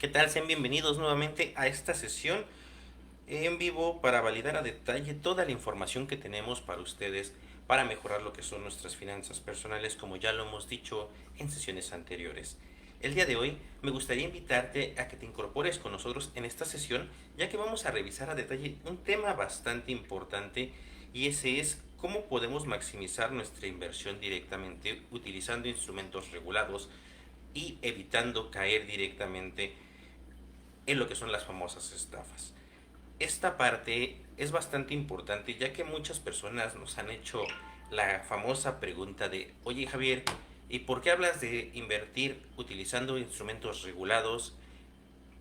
¿Qué tal? Sean bienvenidos nuevamente a esta sesión en vivo para validar a detalle toda la información que tenemos para ustedes para mejorar lo que son nuestras finanzas personales, como ya lo hemos dicho en sesiones anteriores. El día de hoy me gustaría invitarte a que te incorpores con nosotros en esta sesión, ya que vamos a revisar a detalle un tema bastante importante, y ese es cómo podemos maximizar nuestra inversión directamente utilizando instrumentos regulados y evitando caer directamente en lo que son las famosas estafas. Esta parte es bastante importante, ya que muchas personas nos han hecho la famosa pregunta de: oye Javier, ¿y por qué hablas de invertir utilizando instrumentos regulados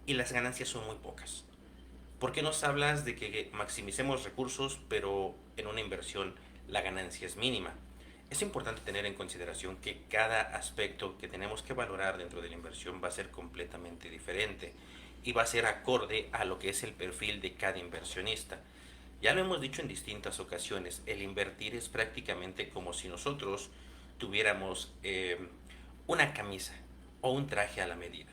y las ganancias son muy pocas? ¿Por qué nos hablas de que maximicemos recursos, pero en una inversión la ganancia es mínima? Es importante tener en consideración que cada aspecto que tenemos que valorar dentro de la inversión va a ser completamente diferente y va a ser acorde a lo que es el perfil de cada inversionista. Ya lo hemos dicho en distintas ocasiones, el invertir es prácticamente como si nosotros tuviéramos una camisa o un traje a la medida.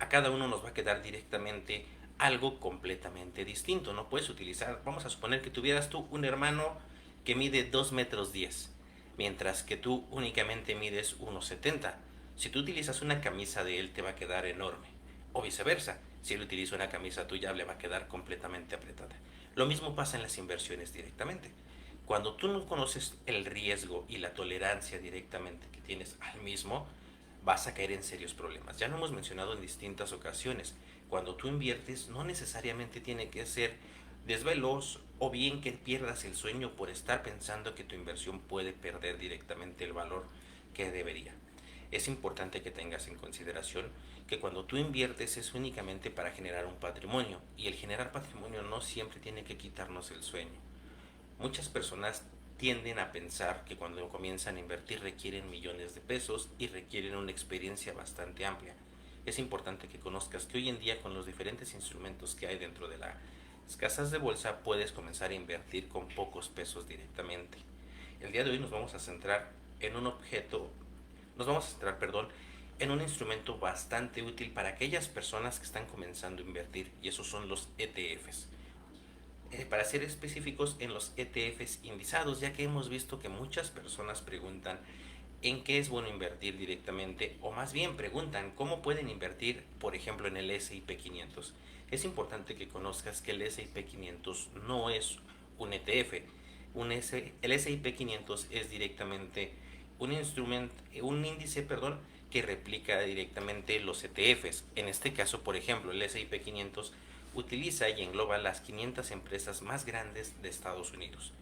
A cada uno nos va a quedar directamente algo completamente distinto. No puedes utilizar, vamos a suponer que tuvieras tú un hermano que mide 2 metros 10, mientras que tú únicamente mides 1,70. Si tú utilizas una camisa de él, te va a quedar enorme, o viceversa. Si él utiliza una camisa tuya, le va a quedar completamente apretada. Lo mismo pasa en las inversiones directamente. Cuando tú no conoces el riesgo y la tolerancia directamente que tienes al mismo, vas a caer en serios problemas. Ya lo hemos mencionado en distintas ocasiones. Cuando tú inviertes, no necesariamente tiene que ser desvelos o bien que pierdas el sueño por estar pensando que tu inversión puede perder directamente el valor que debería. Es importante que tengas en consideración que cuando tú inviertes es únicamente para generar un patrimonio, y el generar patrimonio no siempre tiene que quitarnos el sueño. Muchas personas tienden a pensar que cuando comienzan a invertir requieren millones de pesos y requieren una experiencia bastante amplia. Es importante que conozcas que hoy en día, con los diferentes instrumentos que hay dentro de las casas de bolsa, puedes comenzar a invertir con pocos pesos directamente. El día de hoy nos vamos a centrar en un objeto, nos vamos a centrar, perdón, en un instrumento bastante útil para aquellas personas que están comenzando a invertir, y esos son los ETFs. Para ser específicos, en los ETFs indizados, ya que hemos visto que muchas personas preguntan en qué es bueno invertir directamente, o más bien preguntan cómo pueden invertir, por ejemplo, en el S&P 500. Es importante que conozcas que el S&P 500 no es un ETF. El S&P 500 es directamente un índice, que replica directamente los ETFs. En este caso, por ejemplo, el S&P 500 utiliza y engloba las 500 empresas más grandes de Estados Unidos.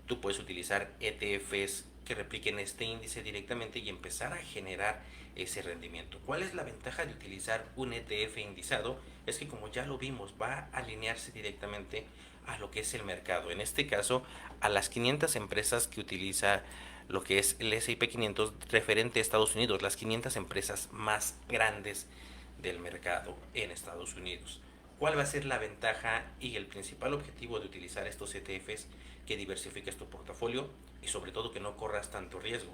Tú puedes utilizar ETFs que repliquen este índice directamente y empezar a generar ese rendimiento. ¿Cuál es la ventaja de utilizar un ETF indizado? Es que, como ya lo vimos, va a alinearse directamente a lo que es el mercado. En este caso, a las 500 empresas que utiliza lo que es el S&P 500 referente a Estados Unidos, las 500 empresas más grandes del mercado en Estados Unidos. ¿Cuál va a ser la ventaja y el principal objetivo de utilizar estos ETFs? Que diversifiques tu portafolio y sobre todo que no corras tanto riesgo.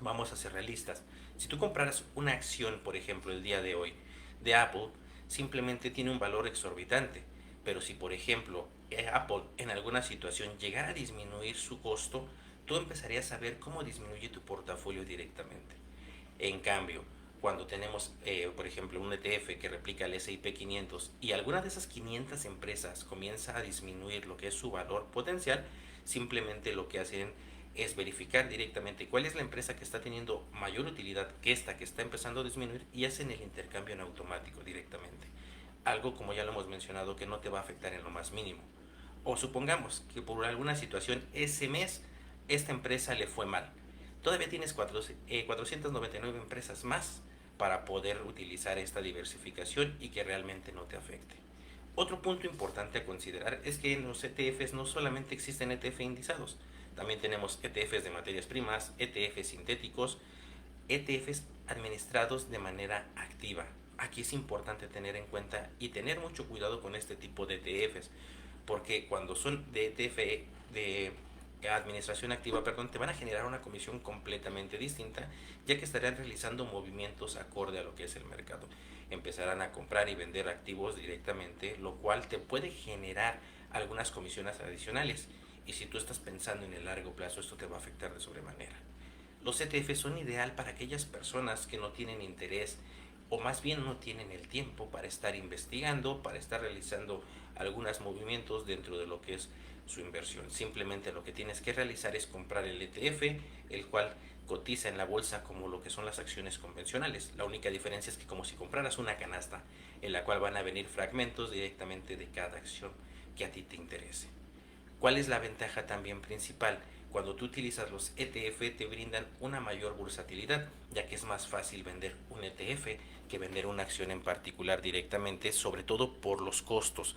Vamos a ser realistas. Si tú compraras una acción, por ejemplo, el día de hoy de Apple, simplemente tiene un valor exorbitante. Pero si, por ejemplo, Apple en alguna situación llegara a disminuir su costo, tú empezarías a ver cómo disminuye tu portafolio directamente. En cambio, cuando tenemos, por ejemplo, un ETF que replica el S&P 500 y alguna de esas 500 empresas comienza a disminuir lo que es su valor potencial, simplemente lo que hacen es verificar directamente cuál es la empresa que está teniendo mayor utilidad que esta que está empezando a disminuir, y hacen el intercambio en automático directamente. Algo, como ya lo hemos mencionado, que no te va a afectar en lo más mínimo. O supongamos que por alguna situación ese mes esta empresa le fue mal. Todavía tienes 499 empresas más para poder utilizar esta diversificación y que realmente no te afecte. Otro punto importante a considerar es que en los ETFs no solamente existen ETF indizados, también tenemos ETFs de materias primas, ETFs sintéticos, ETFs administrados de manera activa. Aquí es importante tener en cuenta y tener mucho cuidado con este tipo de ETFs, porque cuando son de ETF de administración activa, perdón, te van a generar una comisión completamente distinta, ya que estarán realizando movimientos acorde a lo que es el mercado. empezarán a comprar y vender activos directamente, lo cual te puede generar algunas comisiones adicionales. Y si tú estás pensando en el largo plazo, esto te va a afectar de sobremanera. Los ETF son ideal para aquellas personas que no tienen interés o más bien no tienen el tiempo para estar investigando, para estar realizando algunos movimientos dentro de lo que es su inversión. Simplemente lo que tienes que realizar es comprar el ETF, el cual cotiza en la bolsa como lo que son las acciones convencionales. La única diferencia es que como si compraras una canasta en la cual van a venir fragmentos directamente de cada acción que a ti te interese. ¿Cuál es la ventaja también principal? Cuando tú utilizas los ETF te brindan una mayor bursatilidad, ya que es más fácil vender un ETF que vender una acción en particular directamente, sobre todo por los costos.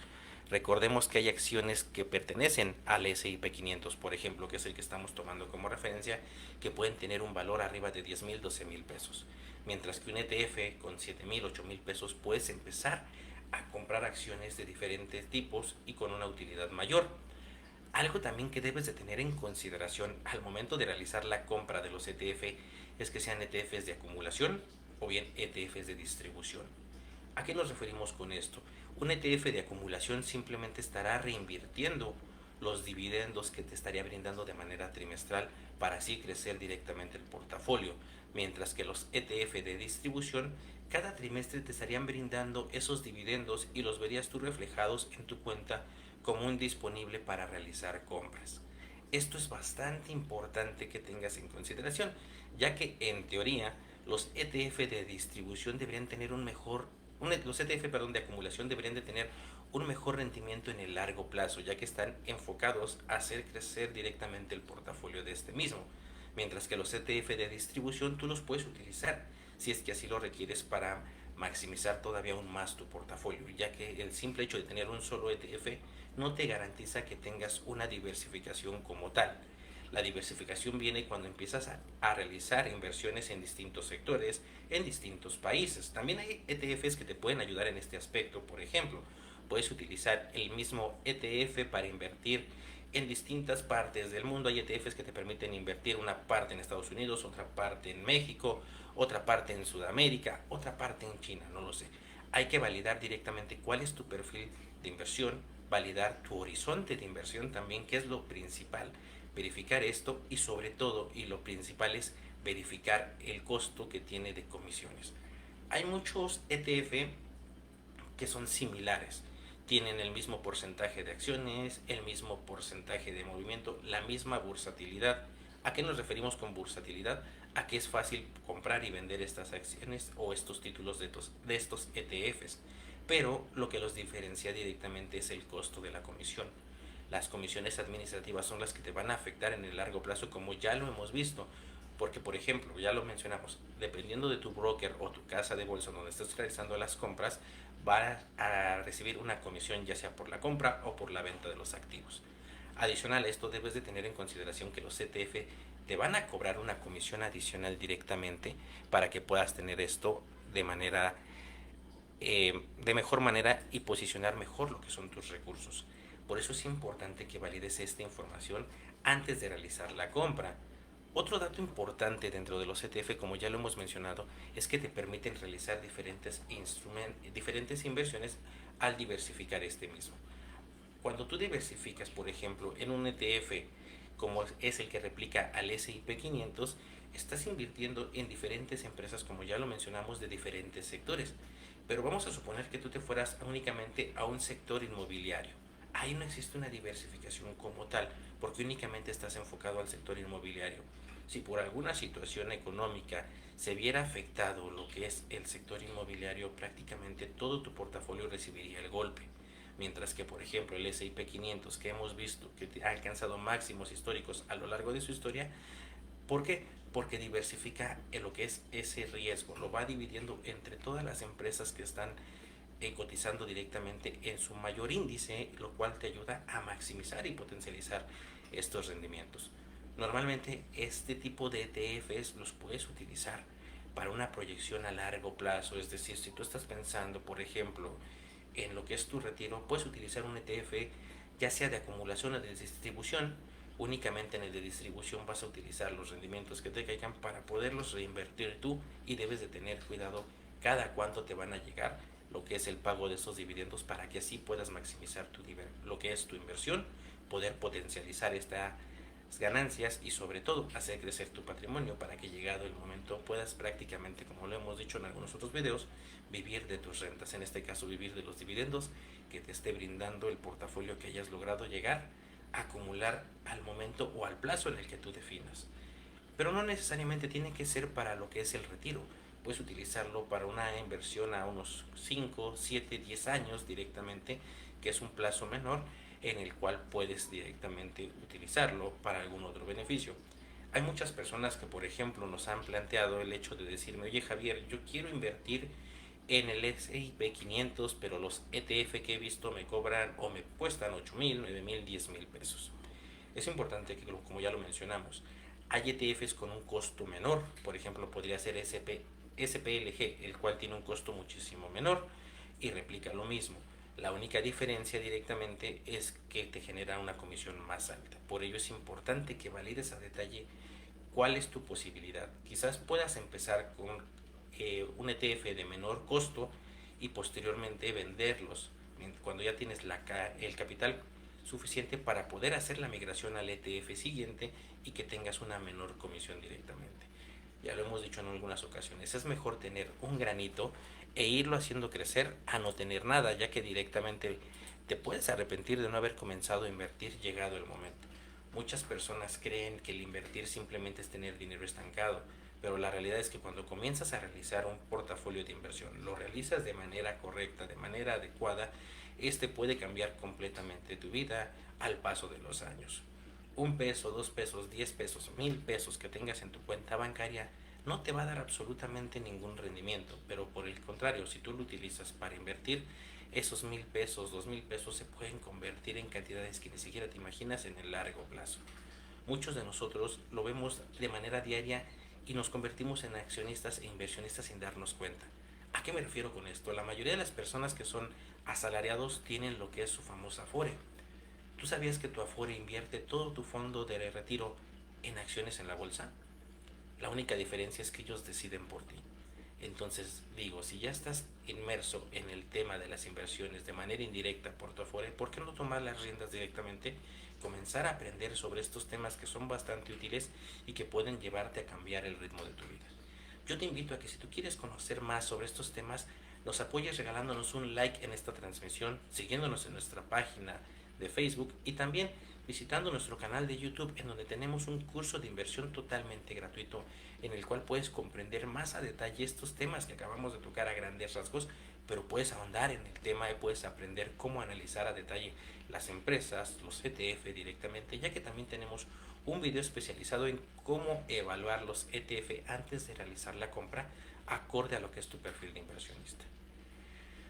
Recordemos que hay acciones que pertenecen al S&P 500, por ejemplo, que es el que estamos tomando como referencia, que pueden tener un valor arriba de 10,000, 12,000 pesos. Mientras que un ETF con 7,000, 8,000 pesos puedes empezar a comprar acciones de diferentes tipos y con una utilidad mayor. Algo también que debes de tener en consideración al momento de realizar la compra de los ETF es que sean ETFs de acumulación o bien ETFs de distribución. ¿A qué nos referimos con esto? Un ETF de acumulación simplemente estará reinvirtiendo los dividendos que te estaría brindando de manera trimestral para así crecer directamente el portafolio, mientras que los ETF de distribución cada trimestre te estarían brindando esos dividendos y los verías tú reflejados en tu cuenta como un disponible para realizar compras. Esto es bastante importante que tengas en consideración, ya que en teoría los ETF de distribución deberían tener los ETF, de acumulación deberían de tener un mejor rendimiento en el largo plazo, ya que están enfocados a hacer crecer directamente el portafolio de este mismo, mientras que los ETF de distribución tú los puedes utilizar si es que así lo requieres para maximizar todavía aún más tu portafolio, ya que el simple hecho de tener un solo ETF no te garantiza que tengas una diversificación como tal. La diversificación viene cuando empiezas a realizar inversiones en distintos sectores, en distintos países. También hay ETFs que te pueden ayudar en este aspecto. Por ejemplo, puedes utilizar el mismo ETF para invertir en distintas partes del mundo. Hay ETFs que te permiten invertir una parte en Estados Unidos, otra parte en México, otra parte en Sudamérica, otra parte en China, no lo sé. Hay que validar directamente cuál es tu perfil de inversión, validar tu horizonte de inversión también, que es lo principal, verificar esto y sobre todo, y lo principal es verificar el costo que tiene de comisiones. Hay muchos ETF que son similares, tienen el mismo porcentaje de acciones, el mismo porcentaje de movimiento, la misma bursatilidad. ¿A qué nos referimos con bursatilidad? A que es fácil comprar y vender estas acciones o estos títulos de estos ETFs. Pero lo que los diferencia directamente es el costo de la comisión. Las comisiones administrativas son las que te van a afectar en el largo plazo, como ya lo hemos visto. Porque, por ejemplo, ya lo mencionamos, dependiendo de tu broker o tu casa de bolsa donde estés realizando las compras, vas a recibir una comisión ya sea por la compra o por la venta de los activos. Adicional a esto, debes de tener en consideración que los ETF te van a cobrar una comisión adicional directamente para que puedas tener esto de mejor manera y posicionar mejor lo que son tus recursos. Por eso es importante que valides esta información antes de realizar la compra. Otro dato importante dentro de los ETF, como ya lo hemos mencionado, es que te permiten realizar diferentes inversiones al diversificar este mismo. Cuando tú diversificas, por ejemplo, en un ETF como es el que replica al S&P 500, estás invirtiendo en diferentes empresas, como ya lo mencionamos, de diferentes sectores. Pero vamos a suponer que tú te fueras únicamente a un sector inmobiliario. Ahí no existe una diversificación como tal, porque únicamente estás enfocado al sector inmobiliario. Si por alguna situación económica se viera afectado lo que es el sector inmobiliario, prácticamente todo tu portafolio recibiría el golpe. Mientras que, por ejemplo, el S&P 500, que hemos visto que ha alcanzado máximos históricos a lo largo de su historia, ¿por qué? Porque diversifica en lo que es ese riesgo, lo va dividiendo entre todas las empresas que están cotizando directamente en su mayor índice, lo cual te ayuda a maximizar y potencializar estos rendimientos. Normalmente este tipo de ETFs los puedes utilizar para una proyección a largo plazo, es decir, si tú estás pensando, por ejemplo, en lo que es tu retiro, puedes utilizar un ETF ya sea de acumulación o de distribución. Únicamente en el de distribución vas a utilizar los rendimientos que te caigan para poderlos reinvertir tú y debes de tener cuidado cada cuánto te van a llegar lo que es el pago de esos dividendos, para que así puedas maximizar lo que es tu inversión, poder potencializar estas ganancias y sobre todo hacer crecer tu patrimonio, para que llegado el momento puedas prácticamente, como lo hemos dicho en algunos otros videos, vivir de tus rentas, en este caso vivir de los dividendos que te esté brindando el portafolio que hayas logrado llegar a acumular al momento o al plazo en el que tú definas. Pero no necesariamente tiene que ser para lo que es el retiro. Puedes utilizarlo para una inversión a unos 5, 7, 10 años directamente, que es un plazo menor en el cual puedes directamente utilizarlo para algún otro beneficio. Hay muchas personas que, por ejemplo, nos han planteado el hecho de decirme: oye Javier, yo quiero invertir en el S&P 500, pero los ETF que he visto me cobran o me cuestan 8,000, 9,000, 10,000 pesos. Es importante que, como ya lo mencionamos, hay ETFs con un costo menor. Por ejemplo, podría ser SPLG, el cual tiene un costo muchísimo menor y replica lo mismo. La única diferencia directamente es que te genera una comisión más alta. Por ello es importante que valides a detalle cuál es tu posibilidad. Quizás puedas empezar con un ETF de menor costo y posteriormente venderlos cuando ya tienes el capital suficiente para poder hacer la migración al ETF siguiente y que tengas una menor comisión directamente. Ya lo hemos dicho en algunas ocasiones, es mejor tener un granito e irlo haciendo crecer a no tener nada, ya que directamente te puedes arrepentir de no haber comenzado a invertir llegado el momento. Muchas personas creen que el invertir simplemente es tener dinero estancado, pero la realidad es que cuando comienzas a realizar un portafolio de inversión, lo realizas de manera correcta, de manera adecuada, este puede cambiar completamente tu vida al paso de los años. 1 peso, 2 pesos, 10 pesos, 1,000 pesos que tengas en tu cuenta bancaria no te va a dar absolutamente ningún rendimiento, pero por el contrario, si tú lo utilizas para invertir, esos 1,000 pesos, 2,000 pesos se pueden convertir en cantidades que ni siquiera te imaginas en el largo plazo. Muchos de nosotros lo vemos de manera diaria y nos convertimos en accionistas e inversionistas sin darnos cuenta. ¿A qué me refiero con esto? La mayoría de las personas que son asalariados tienen lo que es su famosa Afore. ¿Tú sabías que tu Afore invierte todo tu fondo de retiro en acciones en la bolsa? La única diferencia es que ellos deciden por ti. Entonces digo, si ya estás inmerso en el tema de las inversiones de manera indirecta por tu Afore, ¿por qué no tomar las riendas directamente? Comenzar a aprender sobre estos temas que son bastante útiles y que pueden llevarte a cambiar el ritmo de tu vida. Yo te invito a que, si tú quieres conocer más sobre estos temas, nos apoyes regalándonos un like en esta transmisión, siguiéndonos en nuestra página de Facebook y también visitando nuestro canal de YouTube, en donde tenemos un curso de inversión totalmente gratuito, en el cual puedes comprender más a detalle estos temas que acabamos de tocar a grandes rasgos, pero puedes ahondar en el tema y puedes aprender cómo analizar a detalle las empresas, los ETF directamente, ya que también tenemos un video especializado en cómo evaluar los ETF antes de realizar la compra, acorde a lo que es tu perfil de inversionista.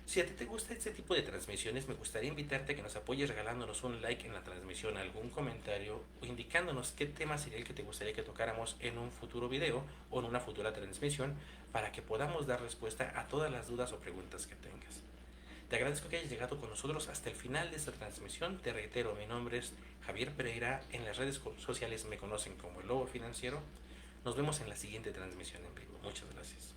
Si a ti te gusta este tipo de transmisiones, me gustaría invitarte a que nos apoyes regalándonos un like en la transmisión, algún comentario o indicándonos qué tema sería el que te gustaría que tocáramos en un futuro video o en una futura transmisión, para que podamos dar respuesta a todas las dudas o preguntas que tengas. Te agradezco que hayas llegado con nosotros hasta el final de esta transmisión. Te reitero, mi nombre es Javier Pereira. En las redes sociales me conocen como el Lobo Financiero. Nos vemos en la siguiente transmisión en vivo. Muchas gracias.